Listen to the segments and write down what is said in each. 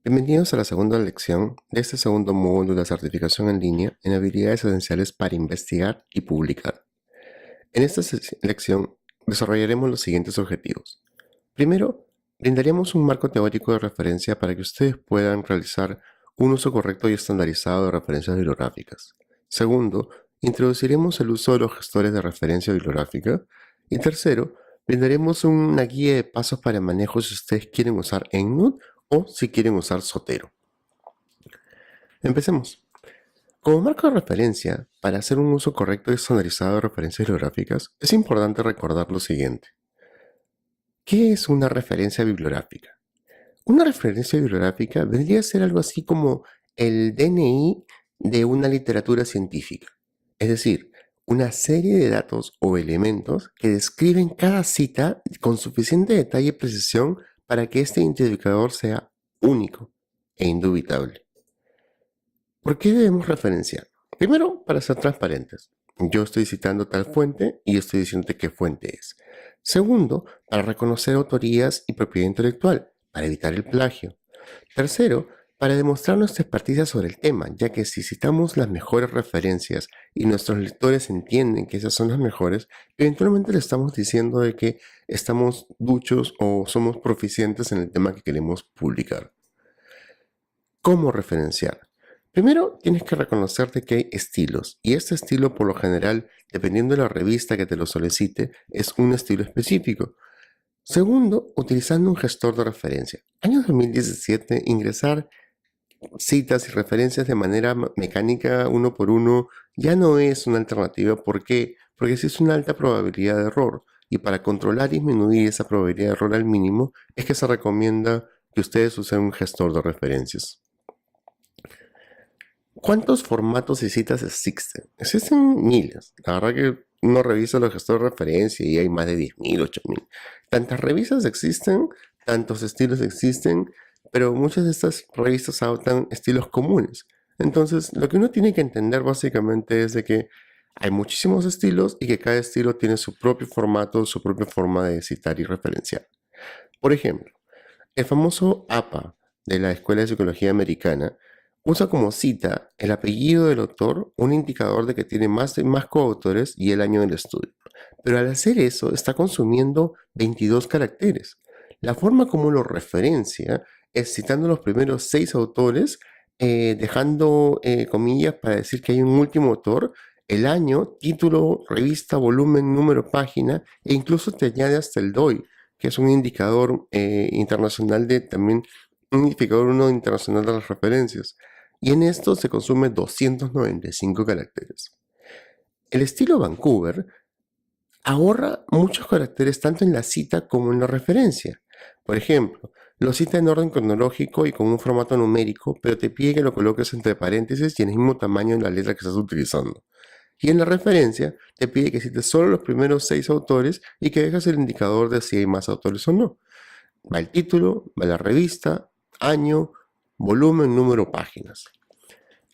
Bienvenidos a la segunda lección de este segundo módulo de certificación en línea en habilidades esenciales para investigar y publicar. En esta lección desarrollaremos los siguientes objetivos. Primero, brindaremos un marco teórico de referencia para que ustedes puedan realizar un uso correcto y estandarizado de referencias bibliográficas. Segundo, introduciremos el uso de los gestores de referencia bibliográfica. Y tercero, brindaremos una guía de pasos para el manejo si ustedes quieren usar EndNote o si quieren usar Zotero. Empecemos. Como marco de referencia, para hacer un uso correcto y estandarizado de referencias bibliográficas, es importante recordar lo siguiente. ¿Qué es una referencia bibliográfica? Una referencia bibliográfica vendría a ser algo así como el DNI de una literatura científica, es decir, una serie de datos o elementos que describen cada cita con suficiente detalle y precisión para que este identificador sea único e indubitable. ¿Por qué debemos referenciar? Primero, para ser transparentes. Yo estoy citando tal fuente y estoy diciendo qué fuente es. Segundo, para reconocer autorías y propiedad intelectual, para evitar el plagio. Tercero, para demostrar nuestra experticia sobre el tema, ya que si citamos las mejores referencias y nuestros lectores entienden que esas son las mejores, eventualmente le estamos diciendo de que estamos duchos o somos proficientes en el tema que queremos publicar. ¿Cómo referenciar? Primero, tienes que reconocerte que hay estilos, y este estilo por lo general, dependiendo de la revista que te lo solicite, es un estilo específico. Segundo, utilizando un gestor de referencia. Año 2017, ingresar citas y referencias de manera mecánica uno por uno ya no es una alternativa. ¿Por qué? Porque existe una alta probabilidad de error, y para controlar y disminuir esa probabilidad de error al mínimo es que se recomienda que ustedes usen un gestor de referencias. ¿Cuántos formatos y citas existen? Existen miles. La verdad que uno revisa los gestores de referencia y hay más de 10.000, 8.000. Tantas revistas existen, tantos estilos existen, pero muchas de estas revistas adoptan estilos comunes. Entonces, lo que uno tiene que entender básicamente es de que hay muchísimos estilos y que cada estilo tiene su propio formato, su propia forma de citar y referenciar. Por ejemplo, el famoso APA de la Escuela de Psicología Americana usa como cita el apellido del autor, un indicador de que tiene más coautores y el año del estudio. Pero al hacer eso está consumiendo 22 caracteres. La forma como lo referencia es citando los primeros 6 autores, dejando comillas para decir que hay un último autor, el año, título, revista, volumen, número, página, e incluso te añade hasta el DOI, que es un indicador internacional también un indicador uno internacional de las referencias. Y en esto se consume 295 caracteres. El estilo Vancouver ahorra muchos caracteres tanto en la cita como en la referencia. Por ejemplo, lo cita en orden cronológico y con un formato numérico, pero te pide que lo coloques entre paréntesis y en el mismo tamaño de la letra que estás utilizando. Y en la referencia te pide que cites solo los primeros 6 autores y que dejes el indicador de si hay más autores o no. Va el título, va la revista, año, volumen, número, páginas.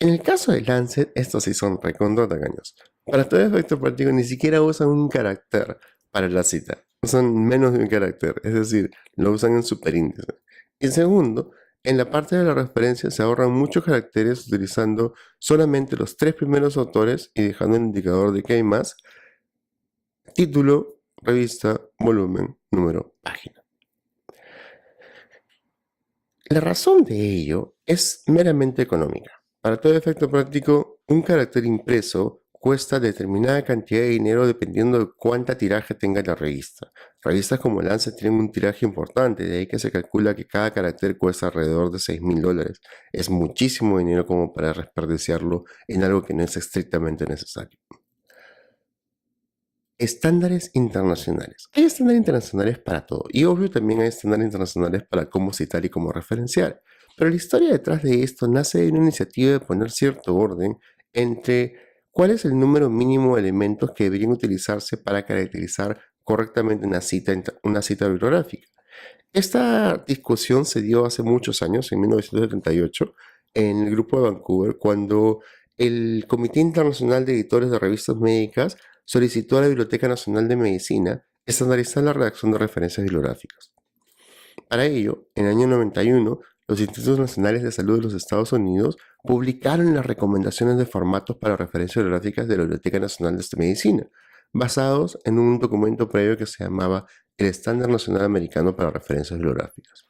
En el caso de Lancet, estos sí son recontra tacaños. Para todo efecto práctico, ni siquiera usan un carácter para la cita. Usan menos de un carácter, es decir, lo usan en superíndice. Y segundo, en la parte de la referencia se ahorran muchos caracteres utilizando solamente los 3 primeros autores y dejando el indicador de que hay más. Título, revista, volumen, número, página. La razón de ello es meramente económica. Para todo efecto práctico, un carácter impreso cuesta determinada cantidad de dinero dependiendo de cuánta tiraje tenga la revista. Revistas como Lancet tienen un tiraje importante, de ahí que se calcula que cada carácter cuesta alrededor de $6.000. Es muchísimo dinero como para desperdiciarlo en algo que no es estrictamente necesario. Estándares internacionales. Hay estándares internacionales para todo y obvio también hay estándares internacionales para cómo citar y cómo referenciar. Pero la historia detrás de esto nace de una iniciativa de poner cierto orden entre cuál es el número mínimo de elementos que deberían utilizarse para caracterizar correctamente una cita bibliográfica. Esta discusión se dio hace muchos años, en 1978, en el grupo de Vancouver, cuando el Comité Internacional de Editores de Revistas Médicas solicitó a la Biblioteca Nacional de Medicina estandarizar la redacción de referencias bibliográficas. Para ello, en el año 91, los Institutos Nacionales de Salud de los Estados Unidos publicaron las recomendaciones de formatos para referencias bibliográficas de la Biblioteca Nacional de Medicina, basados en un documento previo que se llamaba el Estándar Nacional Americano para Referencias Bibliográficas.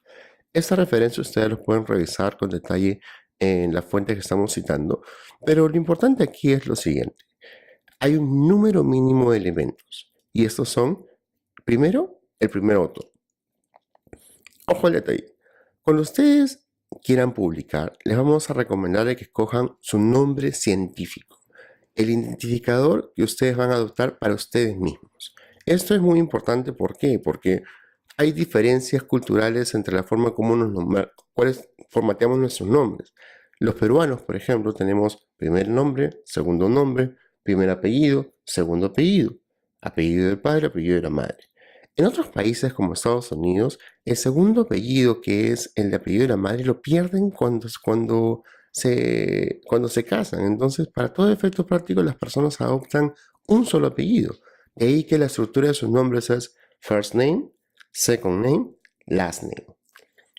Esta referencia ustedes los pueden revisar con detalle en la fuente que estamos citando, pero lo importante aquí es lo siguiente. Hay un número mínimo de elementos y estos son, primero, el primer autor. Ojo al detalle. Cuando ustedes quieran publicar, les vamos a recomendar que escojan su nombre científico, el identificador que ustedes van a adoptar para ustedes mismos. Esto es muy importante, ¿por qué? Porque hay diferencias culturales entre la forma como cuáles formateamos nuestros nombres. Los peruanos, por ejemplo, tenemos primer nombre, segundo nombre, primer apellido, segundo apellido, apellido del padre, apellido de la madre. En otros países como Estados Unidos, el segundo apellido, que es el de apellido de la madre, lo pierden cuando se casan. Entonces, para todo efecto práctico, las personas adoptan un solo apellido. De ahí que la estructura de sus nombres es first name, second name, last name.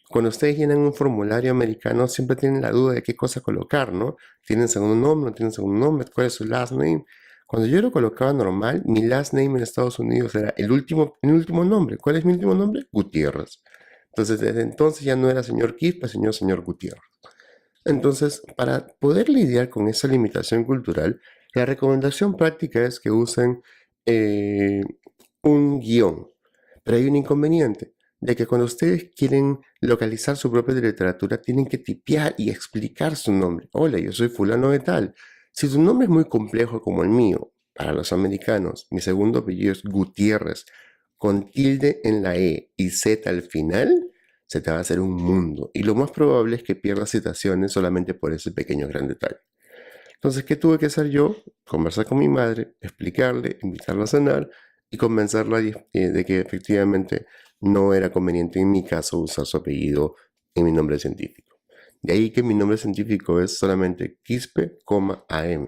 Cuando ustedes llenan un formulario americano, siempre tienen la duda de qué cosa colocar, ¿no? ¿Tienen segundo nombre? ¿No tienen segundo nombre? ¿Cuál es su last name? Cuando yo lo colocaba normal, mi last name en Estados Unidos era el último nombre. ¿Cuál es mi último nombre? Gutiérrez. Entonces, desde entonces ya no era señor Quispe, sino señor Gutiérrez. Entonces, para poder lidiar con esa limitación cultural, la recomendación práctica es que usen un guión. Pero hay un inconveniente, de que cuando ustedes quieren localizar su propia literatura, tienen que tipear y explicar su nombre. Hola, yo soy fulano de tal. Si tu nombre es muy complejo como el mío, para los americanos, mi segundo apellido es Gutiérrez, con tilde en la E y Z al final, se te va a hacer un mundo. Y lo más probable es que pierdas citaciones solamente por ese pequeño gran detalle. Entonces, ¿qué tuve que hacer yo? Conversar con mi madre, explicarle, invitarla a cenar y convencerla de que efectivamente no era conveniente en mi caso usar su apellido en mi nombre científico. De ahí que mi nombre científico es solamente Quispe, AM.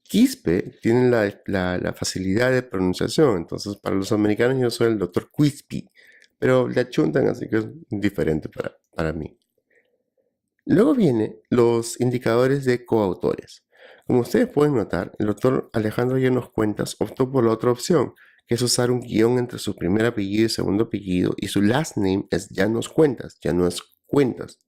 Quispe tiene la facilidad de pronunciación, entonces para los americanos yo soy el doctor Quispy, pero le achuntan, así que es diferente para mí. Luego vienen los indicadores de coautores. Como ustedes pueden notar, el doctor Alejandro Llanos Cuentas optó por la otra opción, que es usar un guión entre su primer apellido y segundo apellido, y su last name es Llanos Cuentas, ya no es Cuentas.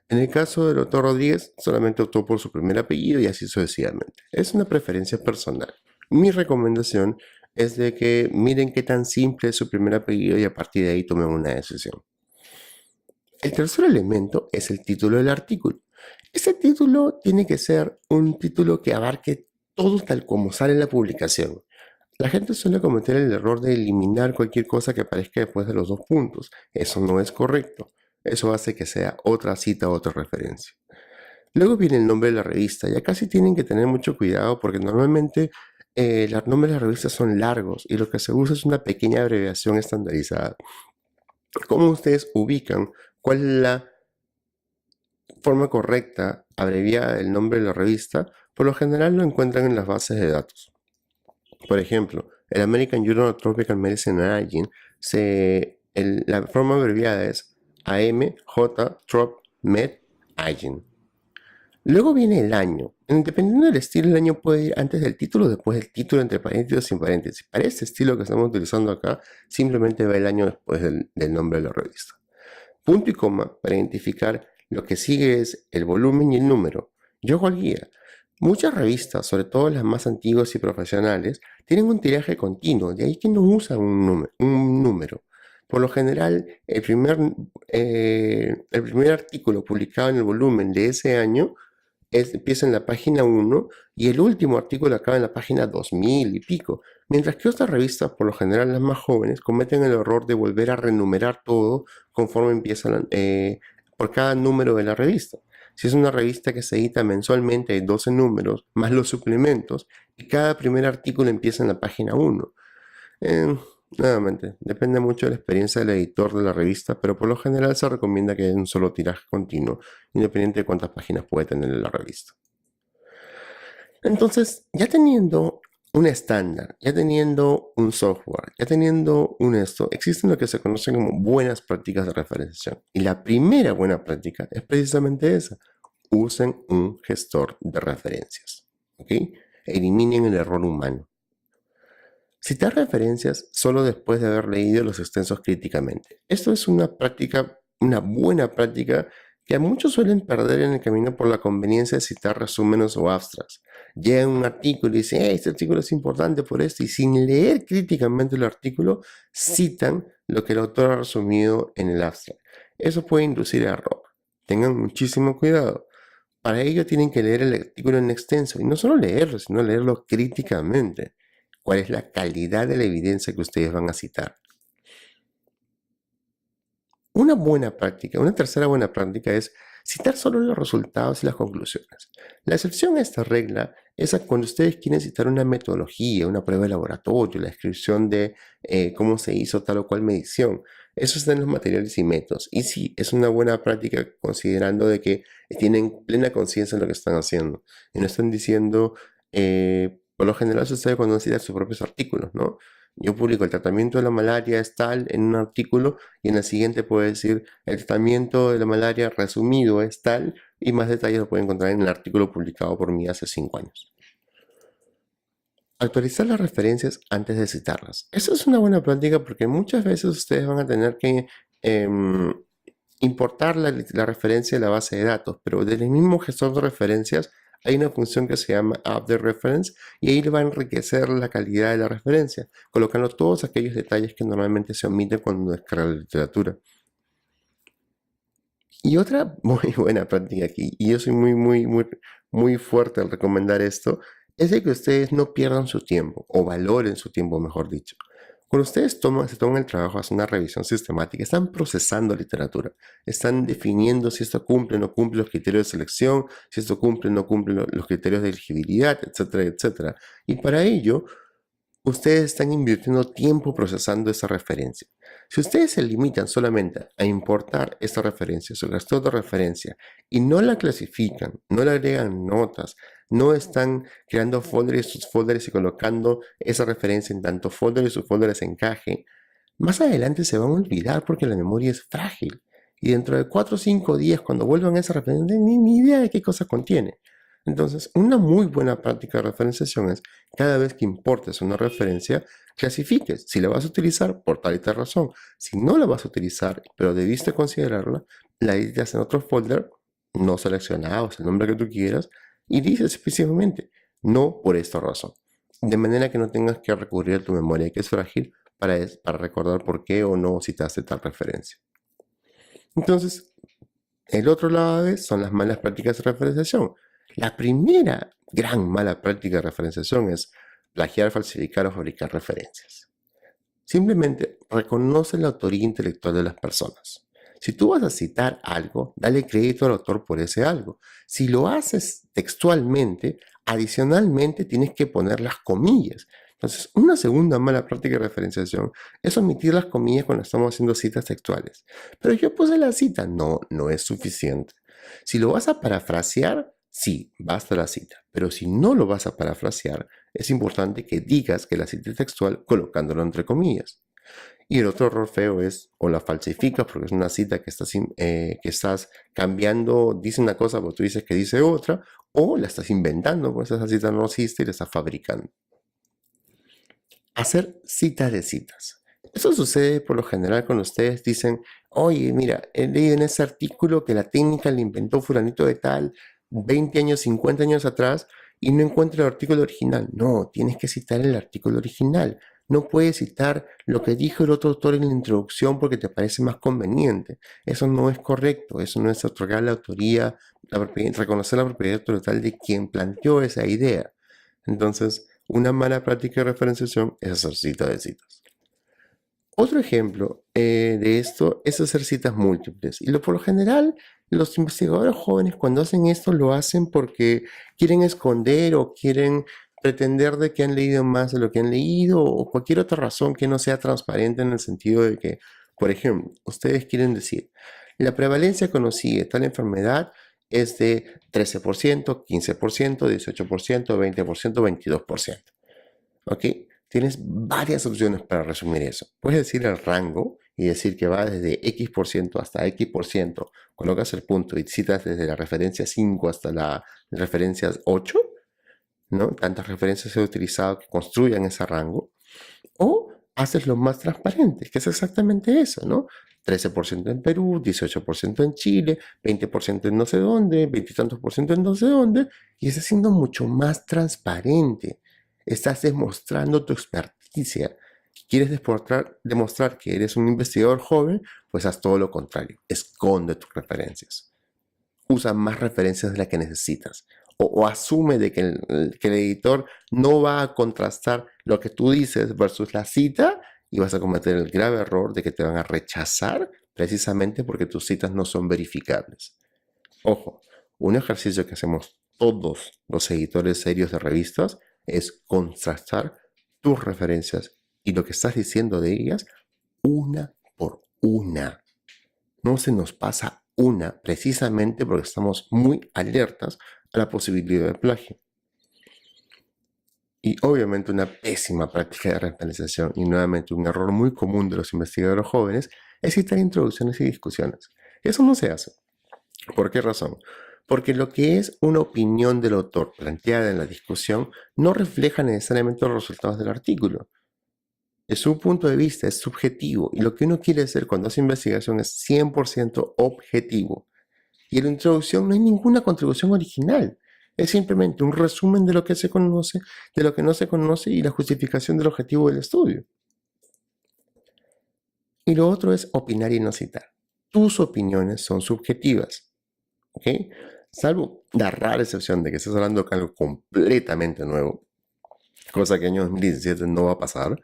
En el caso del doctor Rodríguez, solamente optó por su primer apellido y así sucesivamente. Es una preferencia personal. Mi recomendación es de que miren qué tan simple es su primer apellido y a partir de ahí tomen una decisión. El tercer elemento es el título del artículo. Este título tiene que ser un título que abarque todo tal como sale en la publicación. La gente suele cometer el error de eliminar cualquier cosa que aparezca después de los dos puntos. Eso no es correcto. Eso hace que sea otra cita, otra referencia. Luego viene el nombre de la revista. Ya casi tienen que tener mucho cuidado porque normalmente los nombres de las revistas son largos y lo que se usa es una pequeña abreviación estandarizada. ¿Cómo ustedes ubican cuál es la forma correcta, abreviada del nombre de la revista? Por lo general lo encuentran en las bases de datos. Por ejemplo, el American Journal of Tropical Medicine and Hygiene, la forma abreviada es AMJ Trop Med Hygiene. Luego viene el año. Dependiendo del estilo, el año puede ir antes del título o después del título, entre paréntesis o sin paréntesis. Para este estilo que estamos utilizando acá, simplemente va el año después del nombre de la revista. Punto y coma para identificar lo que sigue es el volumen y el número. Yo hago el guía. Muchas revistas, sobre todo las más antiguas y profesionales, tienen un tiraje continuo, de ahí que no usan un número. Por lo general, el primer artículo publicado en el volumen de ese año empieza en la página 1 y el último artículo acaba en la página 2000 y pico. Mientras que otras revistas, por lo general las más jóvenes, cometen el error de volver a renumerar todo conforme empiezan por cada número de la revista. Si es una revista que se edita mensualmente de 12 números, más los suplementos, y cada primer artículo empieza en la página 1. Nuevamente, depende mucho de la experiencia del editor de la revista, pero por lo general se recomienda que haya un solo tiraje continuo, independiente de cuántas páginas puede tener la revista. Entonces, ya teniendo un estándar, ya teniendo un software, ya teniendo un esto, existen lo que se conocen como buenas prácticas de referenciación. Y la primera buena práctica es precisamente esa. Usen un gestor de referencias. ¿Ok? Eliminen el error humano. Citar referencias solo después de haber leído los extensos críticamente. Esto es una práctica, una buena práctica que a muchos suelen perder en el camino por la conveniencia de citar resúmenes o abstracts. Llega un artículo y dicen, este artículo es importante por esto, y sin leer críticamente el artículo, citan lo que el autor ha resumido en el abstract. Eso puede inducir a error. Tengan muchísimo cuidado. Para ello tienen que leer el artículo en extenso, y no solo leerlo, sino leerlo críticamente. ¿Cuál es la calidad de la evidencia que ustedes van a citar? Una buena práctica, una tercera buena práctica es citar solo los resultados y las conclusiones. La excepción a esta regla es cuando ustedes quieren citar una metodología, una prueba de laboratorio, la descripción de cómo se hizo tal o cual medición. Eso está en los materiales y métodos. Y sí, es una buena práctica considerando de que tienen plena conciencia de lo que están haciendo. Y no están diciendo, por lo general sucede cuando citan sus propios artículos, ¿no? Yo publico el tratamiento de la malaria es tal en un artículo y en el siguiente puede decir el tratamiento de la malaria resumido es tal y más detalles lo pueden encontrar en el artículo publicado por mí hace 5 años. Actualizar las referencias antes de citarlas. Eso es una buena práctica porque muchas veces ustedes van a tener que importar la referencia de la base de datos, pero del mismo gestor de referencias hay una función que se llama Update Reference y ahí le va a enriquecer la calidad de la referencia, colocando todos aquellos detalles que normalmente se omiten cuando uno descarga la literatura. Y otra muy buena práctica aquí, y yo soy muy fuerte al recomendar esto, es de que ustedes no pierdan su tiempo, o valoren su tiempo, mejor dicho. Cuando ustedes se toman el trabajo de hacer una revisión sistemática, están procesando literatura, están definiendo si esto cumple o no cumple los criterios de selección, si esto cumple o no cumple los criterios de elegibilidad, etcétera, etcétera. Y para ello, ustedes están invirtiendo tiempo procesando esa referencia. Si ustedes se limitan solamente a importar esa referencia, su gestor de referencia, y no la clasifican, no le agregan notas, no están creando folders y subfolders y colocando esa referencia en tanto folders y subfolders encaje, más adelante se van a olvidar porque la memoria es frágil. Y dentro de 4 o 5 días, cuando vuelvan a esa referencia, no tienen ni idea de qué cosa contiene. Entonces, una muy buena práctica de referenciación es cada vez que importes una referencia, clasifiques si la vas a utilizar por tal y tal razón. Si no la vas a utilizar, pero debiste considerarla, la editas en otro folder, no seleccionados, el nombre que tú quieras, y dices específicamente, no por esta razón. De manera que no tengas que recurrir a tu memoria, que es frágil, para recordar por qué o no citaste tal referencia. Entonces, el otro lado son las malas prácticas de referenciación. La primera gran mala práctica de referenciación es plagiar, falsificar o fabricar referencias. Simplemente reconoce la autoría intelectual de las personas. Si tú vas a citar algo, dale crédito al autor por ese algo. Si lo haces textualmente, adicionalmente tienes que poner las comillas. Entonces, una segunda mala práctica de referenciación es omitir las comillas cuando estamos haciendo citas textuales. Pero yo puse la cita. No, no es suficiente. Si lo vas a parafrasear, sí, basta la cita. Pero si no lo vas a parafrasear, es importante que digas que la cita es textual colocándolo entre comillas. Y el otro error feo es, o la falsificas porque es una cita que estás cambiando, dice una cosa, pero tú dices que dice otra, o la estás inventando, pues esa cita no existe y la estás fabricando. Hacer citas de citas. Eso sucede por lo general cuando ustedes dicen, oye, mira, he leído en ese artículo que la técnica la inventó fulanito de tal 20 años, 50 años atrás y no encuentro el artículo original. No, tienes que citar el artículo original. No puedes citar lo que dijo el otro autor en la introducción porque te parece más conveniente. Eso no es correcto. Eso no es otorgar la autoría, reconocer la propiedad total de quien planteó esa idea. Entonces, una mala práctica de referenciación es hacer citas de citas. Otro ejemplo de esto es hacer citas múltiples. Y por lo general, los investigadores jóvenes cuando hacen esto lo hacen porque quieren esconder o quieren pretender de que han leído más de lo que han leído o cualquier otra razón que no sea transparente en el sentido de que, por ejemplo, ustedes quieren decir, la prevalencia conocida de tal enfermedad es de 13%, 15%, 18%, 20%, 22%. ¿ok? Tienes varias opciones para resumir eso. Puedes decir el rango y decir que va desde X% hasta X%. Colocas el punto y citas desde la referencia 5 hasta la referencia 8, ¿no? Tantas referencias he utilizado que construyan ese rango. O haces lo más transparente, que es exactamente eso, ¿no? 13% en Perú, 18% en Chile, 20% en no sé dónde, 20 y tantos por ciento en no sé dónde, y estás siendo mucho más transparente. Estás demostrando tu experticia. ¿Quieres demostrar que eres un investigador joven? Pues haz todo lo contrario. Esconde tus referencias. Usa más referencias de las que necesitas. O asume de que el editor no va a contrastar lo que tú dices versus la cita y vas a cometer el grave error de que te van a rechazar precisamente porque tus citas no son verificables. Ojo, un ejercicio que hacemos todos los editores serios de revistas es contrastar tus referencias y lo que estás diciendo de ellas una por una. No se nos pasa una precisamente porque estamos muy alertas a la posibilidad de plagio. Y obviamente una pésima práctica de referenciación y nuevamente un error muy común de los investigadores jóvenes es citar introducciones y discusiones. Eso no se hace. ¿Por qué razón? Porque lo que es una opinión del autor planteada en la discusión no refleja necesariamente los resultados del artículo. Es su punto de vista, es subjetivo, y lo que uno quiere hacer cuando hace investigación es 100% objetivo. Y en la introducción no hay ninguna contribución original. Es simplemente un resumen de lo que se conoce, de lo que no se conoce y la justificación del objetivo del estudio. Y lo otro es opinar y no citar. Tus opiniones son subjetivas, ¿ok? Salvo la rara excepción de que estés hablando de algo completamente nuevo, cosa que en el año 2017 no va a pasar,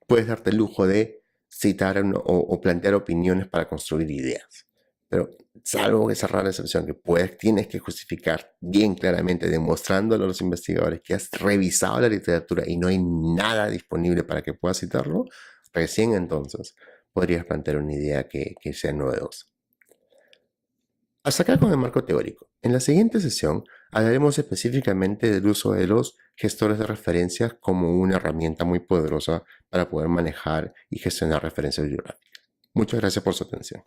puedes darte el lujo de citar o plantear opiniones para construir ideas. Pero salvo esa rara excepción que tienes que justificar bien claramente, demostrándole a los investigadores que has revisado la literatura y no hay nada disponible para que puedas citarlo, recién entonces podrías plantear una idea que sea novedosa. Hasta acá con el marco teórico. En la siguiente sesión hablaremos específicamente del uso de los gestores de referencias como una herramienta muy poderosa para poder manejar y gestionar referencias bibliográficas. Muchas gracias por su atención.